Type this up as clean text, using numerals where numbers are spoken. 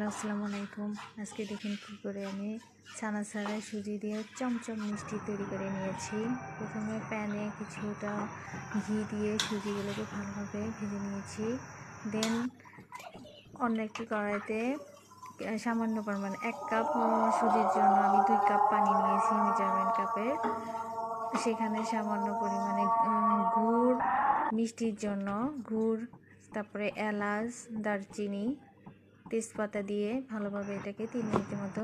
Hello, আসসালামু আলাইকুম। আজকে দেখুন কী করে আমি ছানা ছাড়াই সুজি দিয়ে চমচম মিষ্টি তৈরি করে নিয়েছি। প্রথমে প্যানে কিছুটা ঘি দিয়ে সুজিগুলোকে ভালোভাবে ভেজে নিয়েছি। দেন অন্য একটি কড়াইতে সামান্য পরিমাণ 1 কাপ সুজির জন্য আমি 2 কাপ পানি নিয়েছি মেজারমেন্ট কাপের। সেখানে সামান্য পরিমাণে গুড়, মিষ্টির জন্য গুড়, তারপরে এলাচ, দারচিনি, তেজপাতা দিয়ে ভালোভাবে এটাকে 3 মিনিটের মতো